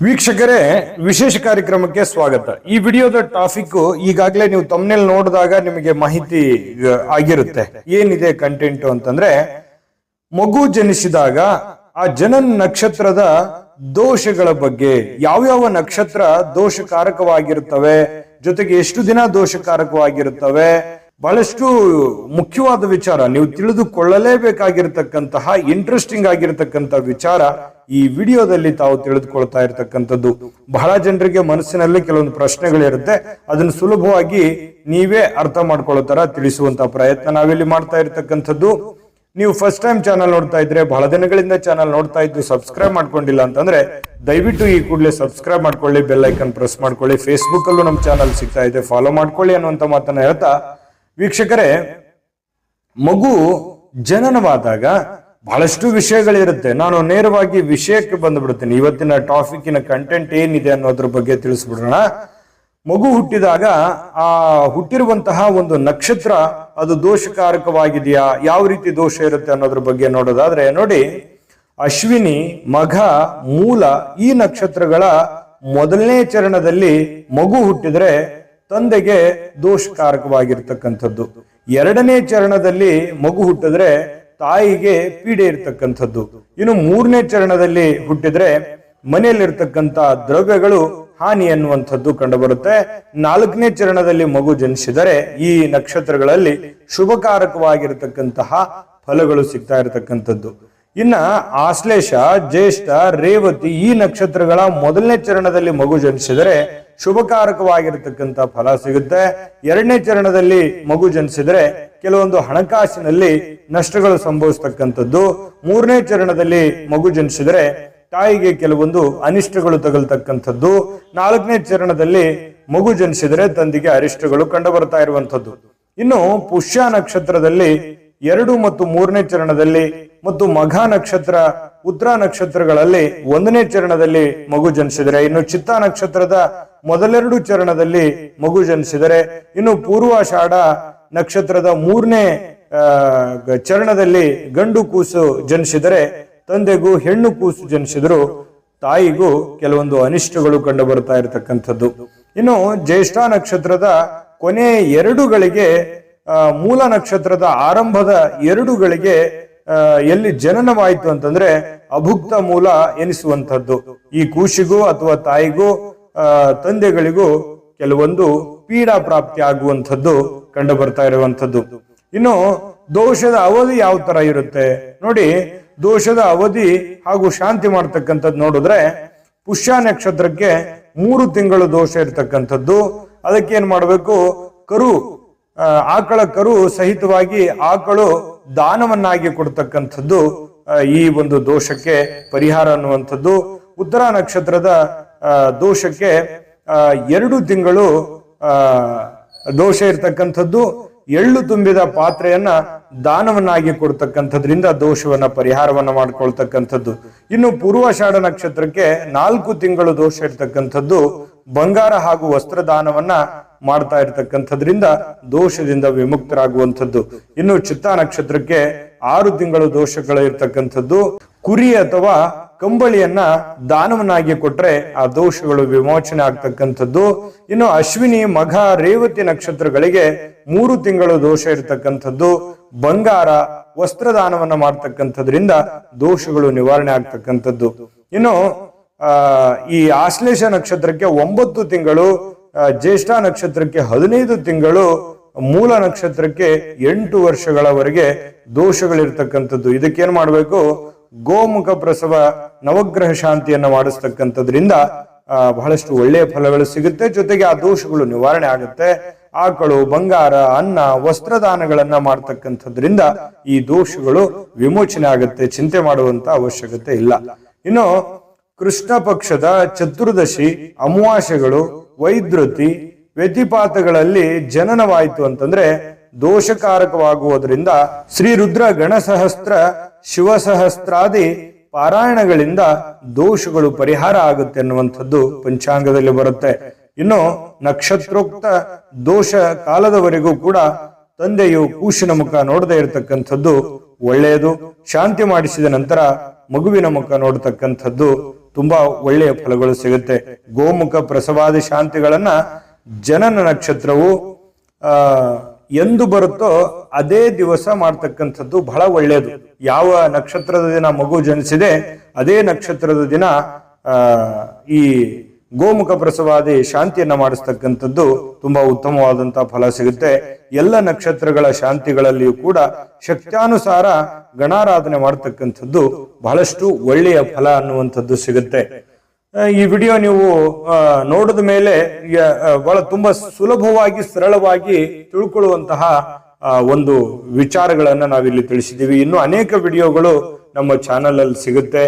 ವೀಕ್ಷಕರೇ, ವಿಶೇಷ ಕಾರ್ಯಕ್ರಮಕ್ಕೆ ಸ್ವಾಗತ. ಈ ವಿಡಿಯೋದ ಟಾಪಿಕ್ ಈಗಾಗಲೇ ನೀವು ತಮ್ಮನೇಲಿ ನೋಡಿದಾಗ ನಿಮಗೆ ಮಾಹಿತಿ ಆಗಿರುತ್ತೆ. ಏನಿದೆ ಕಂಟೆಂಟ್ ಅಂತಂದ್ರೆ, ಮಗು ಜನಿಸಿದಾಗ ಆ ಜನನ ನಕ್ಷತ್ರದ ದೋಷಗಳ ಬಗ್ಗೆ, ಯಾವ್ಯಾವ ನಕ್ಷತ್ರ ದೋಷಕಾರಕವಾಗಿರುತ್ತವೆ, ಜೊತೆಗೆ ಎಷ್ಟು ದಿನ ದೋಷಕಾರಕವಾಗಿರುತ್ತವೆ, ಬಹಳಷ್ಟು ಮುಖ್ಯವಾದ ವಿಚಾರ, ನೀವು ತಿಳಿದುಕೊಳ್ಳಲೇಬೇಕಾಗಿರ್ತಕ್ಕಂತಹ ಇಂಟ್ರೆಸ್ಟಿಂಗ್ ಆಗಿರತಕ್ಕಂತ ವಿಚಾರ ಈ ವಿಡಿಯೋದಲ್ಲಿ ತಾವು ತಿಳಿದುಕೊಳ್ತಾ ಇರತಕ್ಕಂಥದ್ದು. ಬಹಳ ಜನರಿಗೆ ಮನಸ್ಸಿನಲ್ಲಿ ಕೆಲವೊಂದು ಪ್ರಶ್ನೆಗಳಿರುತ್ತೆ, ಅದನ್ನು ಸುಲಭವಾಗಿ ನೀವೇ ಅರ್ಥ ಮಾಡ್ಕೊಳ್ಳೋ ತರ ತಿಳಿಸುವಂತ ಪ್ರಯತ್ನ ನಾವಿಲ್ಲಿ ಮಾಡ್ತಾ ಇರತಕ್ಕಂಥದ್ದು. ನೀವು ಫಸ್ಟ್ ಟೈಮ್ ಚಾನಲ್ ನೋಡ್ತಾ ಇದ್ರೆ, ಬಹಳ ದಿನಗಳಿಂದ ಚಾನಲ್ ನೋಡ್ತಾ ಇದ್ದು ಸಬ್ಸ್ಕ್ರೈಬ್ ಮಾಡ್ಕೊಂಡಿಲ್ಲ ಅಂತಂದ್ರೆ ದಯವಿಟ್ಟು ಈ ಕೂಡಲೇ ಸಬ್ಸ್ಕ್ರೈಬ್ ಮಾಡ್ಕೊಳ್ಳಿ, ಬೆಲ್ ಐಕನ್ ಪ್ರೆಸ್ ಮಾಡ್ಕೊಳ್ಳಿ. ಫೇಸ್ಬುಕ್ ಅಲ್ಲೂ ನಮ್ಮ ಚಾನಲ್ ಸಿಗ್ತಾ ಇದೆ, ಫಾಲೋ ಮಾಡ್ಕೊಳ್ಳಿ ಅನ್ನುವಂತ ಮಾತನ್ನ ಹೇಳ್ತಾ, ವೀಕ್ಷಕರೇ, ಮಗು ಜನನವಾದಾಗ ಬಹಳಷ್ಟು ವಿಷಯಗಳಿರುತ್ತೆ. ನಾನು ನೇರವಾಗಿ ವಿಷಯಕ್ಕೆ ಬಂದ್ಬಿಡ್ತೀನಿ. ಇವತ್ತಿನ ಟಾಪಿಕ್ಕಿನ ಕಂಟೆಂಟ್ ಏನಿದೆ ಅನ್ನೋದ್ರ ಬಗ್ಗೆ ತಿಳಿಸ್ಬಿಡೋಣ. ಮಗು ಹುಟ್ಟಿದಾಗ ಆ ಹುಟ್ಟಿರುವಂತಹ ಒಂದು ನಕ್ಷತ್ರ ಅದು ದೋಷಕಾರಕವಾಗಿದೆಯಾ, ಯಾವ ರೀತಿ ದೋಷ ಇರುತ್ತೆ ಅನ್ನೋದ್ರ ಬಗ್ಗೆ ನೋಡೋದಾದ್ರೆ, ನೋಡಿ, ಅಶ್ವಿನಿ, ಮಘ, ಮೂಲ ಈ ನಕ್ಷತ್ರಗಳ ಮೊದಲನೇ ಚರಣದಲ್ಲಿ ಮಗು ಹುಟ್ಟಿದ್ರೆ ತಂದೆಗೆ ದೋಷಕಾರಕವಾಗಿರ್ತಕ್ಕಂಥದ್ದು. ಎರಡನೇ ಚರಣದಲ್ಲಿ ಮಗು ಹುಟ್ಟಿದ್ರೆ ತಾಯಿಗೆ ಪೀಡೆ ಇರ್ತಕ್ಕಂಥದ್ದು. ಇನ್ನು ಮೂರನೇ ಚರಣದಲ್ಲಿ ಹುಟ್ಟಿದ್ರೆ ಮನೆಯಲ್ಲಿರ್ತಕ್ಕಂಥ ದ್ರವ್ಯಗಳು ಹಾನಿ ಅನ್ನುವಂಥದ್ದು ಕಂಡು ಬರುತ್ತೆ. ನಾಲ್ಕನೇ ಚರಣದಲ್ಲಿ ಮಗು ಜನಿಸಿದರೆ ಈ ನಕ್ಷತ್ರಗಳಲ್ಲಿ ಶುಭಕಾರಕವಾಗಿರತಕ್ಕಂತಹ ಫಲಗಳು ಸಿಗ್ತಾ ಇರತಕ್ಕಂಥದ್ದು. ಇನ್ನ ಆಶ್ಲೇಷ, ಜ್ಯೇಷ್ಠ, ರೇವತಿ ಈ ನಕ್ಷತ್ರಗಳ ಮೊದಲನೇ ಚರಣದಲ್ಲಿ ಮಗು ಜನಿಸಿದರೆ ಶುಭಕಾರಕವಾಗಿರತಕ್ಕಂತ ಫಲ ಸಿಗುತ್ತೆ. ಎರಡನೇ ಚರಣದಲ್ಲಿ ಮಗು ಜನಿಸಿದರೆ ಕೆಲವೊಂದು ಹಣಕಾಸಿನಲ್ಲಿ ನಷ್ಟಗಳು ಸಂಭವಿಸ್ತಕ್ಕಂಥದ್ದು. ಮೂರನೇ ಚರಣದಲ್ಲಿ ಮಗು ಜನಿಸಿದರೆ ತಾಯಿಗೆ ಕೆಲವೊಂದು ಅನಿಷ್ಟಗಳು ತಗಲ್ತಕ್ಕಂಥದ್ದು. ನಾಲ್ಕನೇ ಚರಣದಲ್ಲಿ ಮಗು ಜನಿಸಿದರೆ ತಂದೆಗೆ ಅರಿಷ್ಟಗಳು ಕಂಡು ಬರ್ತಾ ಇರುವಂತದ್ದು. ಇನ್ನು ಪುಷ್ಯ ನಕ್ಷತ್ರದಲ್ಲಿ 2 ಮತ್ತು 3ನೇ ಚರಣದಲ್ಲಿ ಮತ್ತು ಮಘ ನಕ್ಷತ್ರ, ಉತ್ತರ ನಕ್ಷತ್ರಗಳಲ್ಲಿ 1ನೇ ಚರಣದಲ್ಲಿ ಮಗು ಜನಿಸಿದರೆ, ಇನ್ನು ಚಿತ್ತ ನಕ್ಷತ್ರದ ಮೊದಲೆರಡು ಚರಣದಲ್ಲಿ ಮಗು ಜನಿಸಿದರೆ, ಇನ್ನು ಪೂರ್ವಾಷಾಢ ನಕ್ಷತ್ರದ 3ನೇ ಚರಣದಲ್ಲಿ ಗಂಡು ಕೂಸು ಜನಿಸಿದರೆ ತಂದೆಗೂ, ಹೆಣ್ಣು ಕೂಸು ಜನಿಸಿದ್ರು ತಾಯಿಗೂ ಕೆಲವೊಂದು ಅನಿಷ್ಟಗಳು ಕಂಡು ಬರ್ತಾ ಇರತಕ್ಕಂಥದ್ದು. ಇನ್ನು ಜ್ಯೇಷ್ಠ ನಕ್ಷತ್ರದ ಕೊನೆ 2ಗಳಿಗೆ, ಮೂಲ ನಕ್ಷತ್ರದ ಆರಂಭದ 2ಗಳಿಗೆ ಎಲ್ಲಿ ಜನನವಾಯಿತು ಅಂತಂದ್ರೆ ಅಭುಕ್ತ ಮೂಲ ಎನಿಸುವಂತದ್ದು. ಈ ಕೂಸಿಗೂ ಅಥವಾ ತಾಯಿಗೂ ತಂದೆಗಳಿಗೂ ಕೆಲವೊಂದು ಪೀಡಾ ಪ್ರಾಪ್ತಿ ಆಗುವಂಥದ್ದು ಕಂಡು ಬರ್ತಾ ಇರುವಂತದ್ದು. ಇನ್ನು ದೋಷದ ಅವಧಿ ಯಾವ ತರ ಇರುತ್ತೆ ನೋಡಿ. ದೋಷದ ಅವಧಿ ಹಾಗೂ ಶಾಂತಿ ಮಾಡ್ತಕ್ಕಂಥದ್ದು ನೋಡಿದ್ರೆ, ಪುಷ್ಯ ನಕ್ಷತ್ರಕ್ಕೆ 3 ತಿಂಗಳು ದೋಷ ಇರ್ತಕ್ಕಂಥದ್ದು. ಅದಕ್ಕೆ ಏನ್ ಮಾಡ್ಬೇಕು, ಆಕಳ ಕರು ಸಹಿತವಾಗಿ ಆಕಳು ದಾನವನ್ನಾಗಿ ಕೊಡ್ತಕ್ಕಂಥದ್ದು ಈ ಒಂದು ದೋಷಕ್ಕೆ ಪರಿಹಾರ ಅನ್ನುವಂಥದ್ದು. ಉತ್ತರ ನಕ್ಷತ್ರದ ದೋಷಕ್ಕೆ 2 ತಿಂಗಳು ದೋಷ ಇರ್ತಕ್ಕಂಥದ್ದು. ಎಳ್ಳು ತುಂಬಿದ ಪಾತ್ರೆಯನ್ನ ದಾನವನ್ನಾಗಿ ಕೊಡ್ತಕ್ಕಂಥದ್ರಿಂದ ದೋಷವನ್ನ ಪರಿಹಾರವನ್ನ ಮಾಡ್ಕೊಳ್ತಕ್ಕಂಥದ್ದು. ಇನ್ನು ಪೂರ್ವಾಷಾಢ ನಕ್ಷತ್ರಕ್ಕೆ 4 ತಿಂಗಳು ದೋಷ ಇರ್ತಕ್ಕಂಥದ್ದು. ಬಂಗಾರ ಹಾಗೂ ವಸ್ತ್ರದಾನವನ್ನ ಮಾಡ್ತಾ ಇರ್ತಕ್ಕಂಥದ್ರಿಂದ ದೋಷದಿಂದ ವಿಮುಕ್ತರಾಗುವಂಥದ್ದು. ಇನ್ನು ಚಿತ್ತ ನಕ್ಷತ್ರಕ್ಕೆ 6 ತಿಂಗಳು ದೋಷಗಳು ಇರ್ತಕ್ಕಂಥದ್ದು. ಕುರಿ ಅಥವಾ ಕಂಬಳಿಯನ್ನ ದಾನವನ್ನಾಗಿ ಕೊಟ್ರೆ ಆ ದೋಷಗಳು ವಿಮೋಚನೆ ಆಗ್ತಕ್ಕಂಥದ್ದು. ಇನ್ನು ಅಶ್ವಿನಿ, ಮಘ, ರೇವತಿ ನಕ್ಷತ್ರಗಳಿಗೆ 3 ತಿಂಗಳು ದೋಷ ಇರ್ತಕ್ಕಂಥದ್ದು. ಬಂಗಾರ, ವಸ್ತ್ರದಾನವನ್ನ ಮಾಡ್ತಕ್ಕಂಥದ್ರಿಂದ ದೋಷಗಳು ನಿವಾರಣೆ ಆಗ್ತಕ್ಕಂಥದ್ದು. ಇನ್ನು ಈ ಆಶ್ಲೇಷ ನಕ್ಷತ್ರಕ್ಕೆ 9 ತಿಂಗಳು, ಜ್ಯೇಷ್ಠ ನಕ್ಷತ್ರಕ್ಕೆ 15 ತಿಂಗಳು, ಮೂಲ ನಕ್ಷತ್ರಕ್ಕೆ 8 ವರ್ಷಗಳವರೆಗೆ ದೋಷಗಳಿರ್ತಕ್ಕಂಥದ್ದು. ಇದಕ್ಕೇನ್ ಮಾಡ್ಬೇಕು, ಗೋಮುಖ ಪ್ರಸವ ನವಗ್ರಹ ಶಾಂತಿಯನ್ನ ಮಾಡಿಸ್ತಕ್ಕಂಥದ್ರಿಂದ ಬಹಳಷ್ಟು ಒಳ್ಳೆಯ ಫಲಗಳು ಸಿಗುತ್ತೆ. ಜೊತೆಗೆ ಆ ದೋಷಗಳು ನಿವಾರಣೆ ಆಗುತ್ತೆ. ಆಕಳು, ಬಂಗಾರ, ಅನ್ನ, ವಸ್ತ್ರದಾನಗಳನ್ನ ಮಾಡ್ತಕ್ಕಂಥದ್ರಿಂದ ಈ ದೋಷಗಳು ವಿಮೋಚನೆ ಆಗುತ್ತೆ. ಚಿಂತೆ ಮಾಡುವಂತ ಅವಶ್ಯಕತೆ ಇಲ್ಲ. ಇನ್ನು ಕೃಷ್ಣ ಪಕ್ಷದ ಚತುರ್ದಶಿ, ಅಮಾವಾಸ್ಯೆಗಳು, ವೈದ್ಯುತಿ, ವ್ಯತಿಪಾತಗಳಲ್ಲಿ ಜನನವಾಯಿತು ಅಂತಂದ್ರೆ ದೋಷಕಾರಕವಾಗುವುದರಿಂದ ಶ್ರೀ ರುದ್ರ ಗಣಸಹಸ್ರ, ಶಿವಸಹಸ್ರಾದಿ ಪಾರಾಯಣಗಳಿಂದ ದೋಷಗಳು ಪರಿಹಾರ ಆಗುತ್ತೆ ಅನ್ನುವಂಥದ್ದು ಪಂಚಾಂಗದಲ್ಲಿ ಬರುತ್ತೆ. ಇನ್ನು ನಕ್ಷತ್ರೋಕ್ತ ದೋಷ ಕಾಲದವರೆಗೂ ಕೂಡ ತಂದೆಯು ಕೂಸಿನ ಮುಖ ನೋಡದೇ ಇರತಕ್ಕಂಥದ್ದು ಒಳ್ಳೆಯದು. ಶಾಂತಿ ಮಾಡಿಸಿದ ನಂತರ ಮಗುವಿನ ಮುಖ ನೋಡತಕ್ಕಂಥದ್ದು ತುಂಬಾ ಒಳ್ಳೆಯ ಫಲಗಳು ಸಿಗುತ್ತೆ. ಗೋಮುಖ ಪ್ರಸವಾದಿ ಶಾಂತಿಗಳನ್ನ ಜನನ ನಕ್ಷತ್ರವು ಎಂದು ಬರುತ್ತೋ ಅದೇ ದಿವಸ ಮಾಡ್ತಕ್ಕಂಥದ್ದು ಬಹಳ ಒಳ್ಳೆಯದು. ಯಾವ ನಕ್ಷತ್ರದ ದಿನ ಮಗು ಜನಿಸಿದೆ ಅದೇ ನಕ್ಷತ್ರದ ದಿನ ಈ ಗೋಮುಖ ಪ್ರಸವಾದಿ ಶಾಂತಿಯನ್ನ ಮಾಡಿಸ್ತಕ್ಕಂಥದ್ದು ತುಂಬಾ ಉತ್ತಮವಾದಂತಹ ಫಲ ಸಿಗುತ್ತೆ. ಎಲ್ಲ ನಕ್ಷತ್ರಗಳ ಶಾಂತಿಗಳಲ್ಲಿಯೂ ಕೂಡ ಶಕ್ತ್ಯಾನುಸಾರ ಗಣಾರಾಧನೆ ಮಾಡ್ತಕ್ಕಂಥದ್ದು ಬಹಳಷ್ಟು ಒಳ್ಳೆಯ ಫಲ ಅನ್ನುವಂಥದ್ದು ಸಿಗುತ್ತೆ. ಈ ವಿಡಿಯೋ ನೀವು ನೋಡಿದ ಮೇಲೆ ಬಹಳ ತುಂಬಾ ಸುಲಭವಾಗಿ ಸರಳವಾಗಿ ತಿಳ್ಕೊಳ್ಳುವಂತಹ ಒಂದು ವಿಚಾರಗಳನ್ನ ನಾವಿಲ್ಲಿ ತಿಳಿಸಿದ್ದೀವಿ. ಇನ್ನು ಅನೇಕ ವಿಡಿಯೋಗಳು ನಮ್ಮ ಚಾನೆಲ್ ಅಲ್ಲಿ ಸಿಗುತ್ತೆ.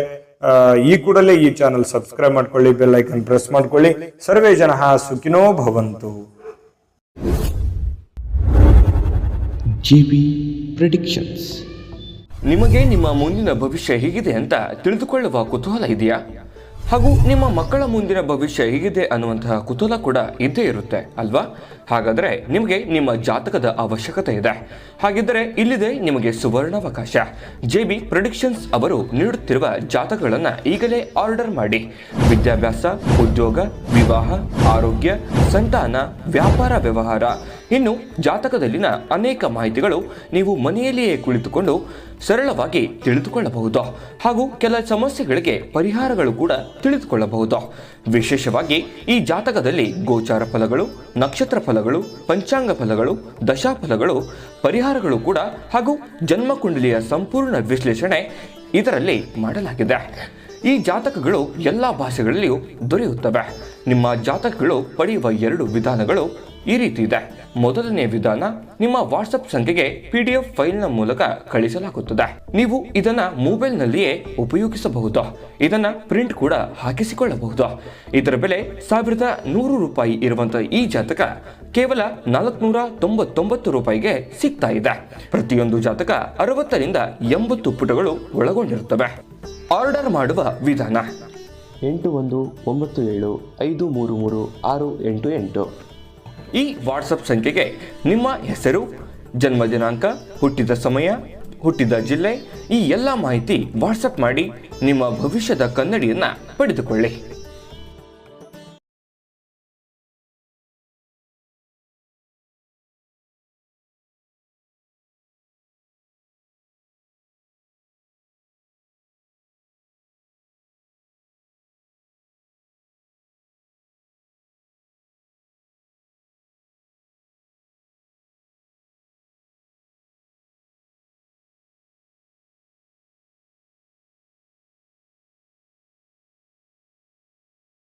ಈ ಕೂಡಲೇ ಈ ಚಾನೆಲ್ ಸಬ್ಸ್ಕ್ರೈಬ್ ಮಾಡ್ಕೊಳ್ಳಿ, ಬೆಲ್ ಐಕನ್ ಪ್ರೆಸ್ ಮಾಡ್ಕೊಳ್ಳಿ. ಸರ್ವೇ ಜನಃ ಸುಖಿನೋ ಭವಂತು. GB predictions. ನಿಮಗೆ ನಿಮ್ಮ ಮುಂದಿನ ಭವಿಷ್ಯ ಹೇಗಿದೆ ಅಂತ ತಿಳಿದುಕೊಳ್ಳುವ ಕುತೂಹಲ ಇದೆಯಾ? ಹಾಗೂ ನಿಮ್ಮ ಮಕ್ಕಳ ಮುಂದಿನ ಭವಿಷ್ಯ ಹೇಗಿದೆ ಅನ್ನುವಂತಹ ಕುತೂಹಲ ಕೂಡ ಇದ್ದೇ ಇರುತ್ತೆ ಅಲ್ವಾ? ಹಾಗಾದರೆ ನಿಮಗೆ ನಿಮ್ಮ ಜಾತಕದ ಅವಶ್ಯಕತೆ ಇದೆ. ಹಾಗಿದ್ದರೆ ಇಲ್ಲಿದೆ ನಿಮಗೆ ಸುವರ್ಣಾವಕಾಶ. JB ಪ್ರೆಡಿಕ್ಷನ್ಸ್ ಅವರು ನೀಡುತ್ತಿರುವ ಜಾತಕಗಳನ್ನು ಈಗಲೇ ಆರ್ಡರ್ ಮಾಡಿ. ವಿದ್ಯಾಭ್ಯಾಸ, ಉದ್ಯೋಗ, ವಿವಾಹ, ಆರೋಗ್ಯ, ಸಂತಾನ, ವ್ಯಾಪಾರ ವ್ಯವಹಾರ, ಇನ್ನು ಜಾತಕದಲ್ಲಿನ ಅನೇಕ ಮಾಹಿತಿಗಳು ನೀವು ಮನೆಯಲ್ಲಿಯೇ ಕುಳಿತುಕೊಂಡು ಸರಳವಾಗಿ ತಿಳಿದುಕೊಳ್ಳಬಹುದು. ಹಾಗೂ ಕೆಲ ಸಮಸ್ಯೆಗಳಿಗೆ ಪರಿಹಾರಗಳು ಕೂಡ ತಿಳಿದುಕೊಳ್ಳಬಹುದು. ವಿಶೇಷವಾಗಿ ಈ ಜಾತಕದಲ್ಲಿ ಗೋಚಾರ ಫಲಗಳು, ನಕ್ಷತ್ರ ಫಲಗಳು, ಪಂಚಾಂಗ ಫಲಗಳು, ದಶಾಫಲಗಳು, ಪರಿಹಾರಗಳು ಕೂಡ ಹಾಗೂ ಜನ್ಮಕುಂಡಲಿಯ ಸಂಪೂರ್ಣ ವಿಶ್ಲೇಷಣೆ ಇದರಲ್ಲಿ ಮಾಡಲಾಗಿದೆ. ಈ ಜಾತಕಗಳು ಎಲ್ಲ ಭಾಷೆಗಳಲ್ಲಿಯೂ ದೊರೆಯುತ್ತವೆ. ನಿಮ್ಮ ಜಾತಕಗಳು ಪಡೆಯುವ 2 ವಿಧಾನಗಳು ಈ ರೀತಿ ಇದೆ. ಮೊದಲನೇ ವಿಧಾನ, ನಿಮ್ಮ ವಾಟ್ಸಪ್ ಸಂಖ್ಯೆಗೆ PDF ಫೈಲ್ನ ಮೂಲಕ ಕಳಿಸಲಾಗುತ್ತದೆ. ನೀವು ಇದನ್ನ ಮೊಬೈಲ್ನಲ್ಲಿಯೇ ಉಪಯೋಗಿಸಬಹುದು. ಇದನ್ನ ಪ್ರಿಂಟ್ ಕೂಡ ಹಾಕಿಸಿಕೊಳ್ಳಬಹುದು. ಇದರ ಬೆಲೆ 1100 ರೂಪಾಯಿ ಇರುವಂತಹ ಈ ಜಾತಕ ಕೇವಲ 499 ರೂಪಾಯಿಗೆ ಸಿಗ್ತಾ ಇದೆ. ಪ್ರತಿಯೊಂದು ಜಾತಕ 60 ರಿಂದ 80 ಪುಟಗಳು ಒಳಗೊಂಡಿರುತ್ತವೆ. ಆರ್ಡರ್ ಮಾಡುವ ವಿಧಾನ: 8197533688. ಈ ವಾಟ್ಸಪ್ ಸಂಖ್ಯೆಗೆ ನಿಮ್ಮ ಹೆಸರು, ಜನ್ಮ ದಿನಾಂಕ, ಹುಟ್ಟಿದ ಸಮಯ, ಹುಟ್ಟಿದ ಜಿಲ್ಲೆ, ಈ ಎಲ್ಲ ಮಾಹಿತಿ ವಾಟ್ಸಪ್ ಮಾಡಿ ನಿಮ್ಮ ಭವಿಷ್ಯದ ಕನ್ನಡಿಯನ್ನ ಪಡೆದುಕೊಳ್ಳಿ.